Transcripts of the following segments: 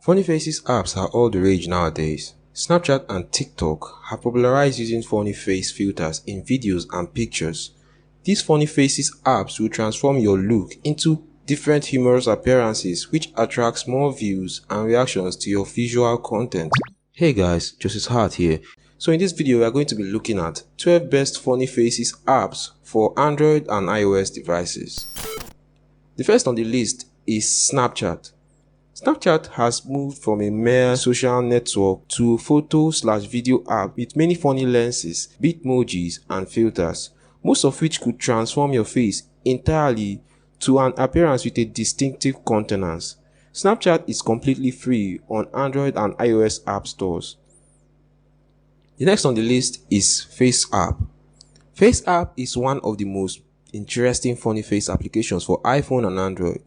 Funny faces apps are all the rage nowadays. Snapchat and TikTok have popularized using funny face filters in videos and pictures. These funny faces apps will transform your look into different humorous appearances, which attracts more views and reactions to your visual content. Hey guys, Joseph's Heart here. So in this video we are going to be looking at 12 best funny faces apps for Android and iOS devices. The first on the list is Snapchat. Snapchat has moved from a mere social network to a photo/video app with many funny lenses, bitmojis and filters, most of which could transform your face entirely to an appearance with a distinctive countenance. Snapchat is completely free on Android and iOS app stores. The next on the list is FaceApp. FaceApp is one of the most interesting funny face applications for iPhone and Android.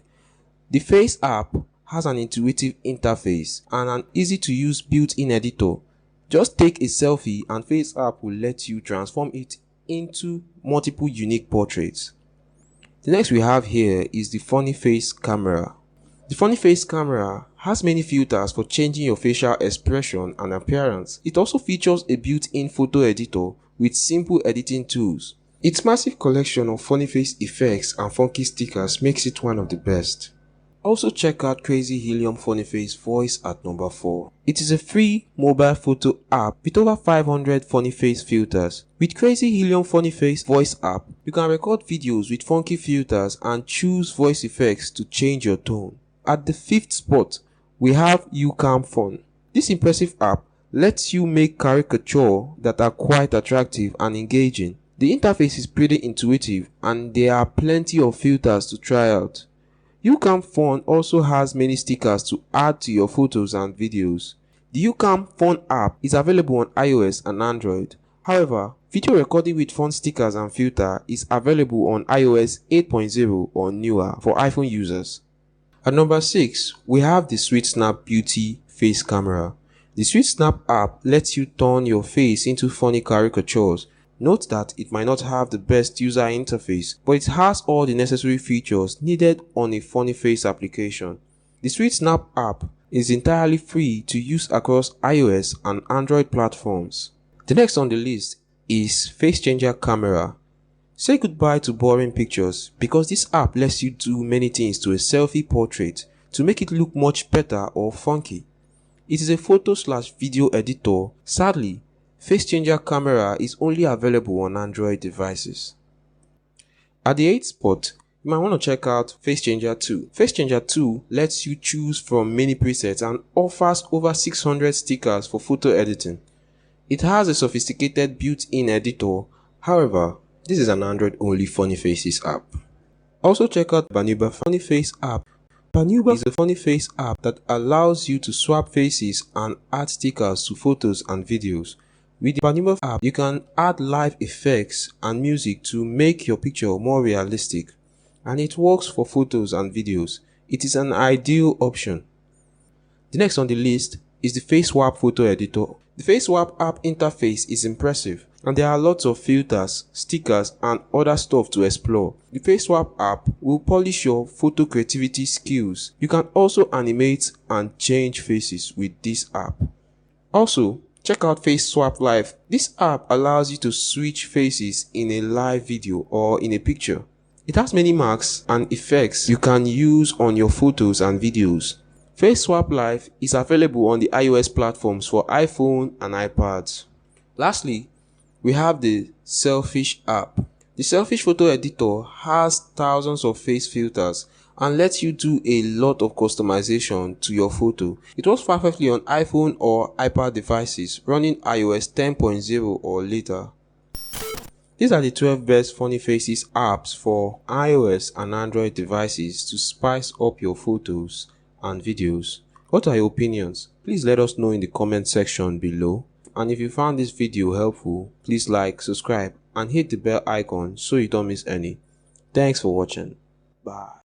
The FaceApp has an intuitive interface and an easy-to-use built-in editor. Just take a selfie and FaceApp will let you transform it into multiple unique portraits. The next we have here is the Funny Face Camera. The Funny Face Camera has many filters for changing your facial expression and appearance. It also features a built-in photo editor with simple editing tools. Its massive collection of funny face effects and funky stickers makes it one of the best. Also check out Crazy Helium Funny Face Voice at number 4. It is a free mobile photo app with over 500 funny face filters. With Crazy Helium Funny Face Voice app, you can record videos with funky filters and choose voice effects to change your tone. At the 5th spot, we have UCam Fun. This impressive app lets you make caricatures that are quite attractive and engaging. The interface is pretty intuitive and there are plenty of filters to try out. UCam Fun also has many stickers to add to your photos and videos. The UCam Fun app is available on iOS and Android. However, video recording with fun stickers and filter is available on iOS 8.0 or newer for iPhone users. At number 6, we have the Sweet Snap Beauty Face Camera. The Sweet Snap app lets you turn your face into funny caricatures. Note that it might not have the best user interface, but it has all the necessary features needed on a funny face application. The Sweet Snap app is entirely free to use across iOS and Android platforms. The next on the list is Face Changer Camera. Say goodbye to boring pictures because this app lets you do many things to a selfie portrait to make it look much better or funky. It is a photo/video editor. Sadly, Face Changer Camera is only available on Android devices. At the 8th spot, you might want to check out Face Changer 2. Face Changer 2 lets you choose from many presets and offers over 600 stickers for photo editing. It has a sophisticated built-in editor. However, this is an Android-only funny faces app. Also check out Banuba Funny Face app. Banuba is a funny face app that allows you to swap faces and add stickers to photos and videos. With the Banuba app, you can add live effects and music to make your picture more realistic, and it works for photos and videos. It is an ideal option. The next on the list is the FaceSwap photo editor. The FaceSwap app interface is impressive, and there are lots of filters, stickers, and other stuff to explore. The FaceSwap app will polish your photo creativity skills. You can also animate and change faces with this app. Also, check out FaceSwap Live. This app allows you to switch faces in a live video or in a picture. It has many marks and effects you can use on your photos and videos. FaceSwap Live is available on the iOS platforms for iPhone and iPads. Lastly, we have the Selfish app. The Selfish photo editor has thousands of face filters and lets you do a lot of customization to your photo. It works perfectly on iPhone or iPad devices running iOS 10.0 or later. These are the 12 best funny faces apps for iOS and Android devices to spice up your photos and videos. What are your opinions? Please let us know in the comment section below. And if you found this video helpful, please like, subscribe, and hit the bell icon so you don't miss any. Thanks for watching. Bye.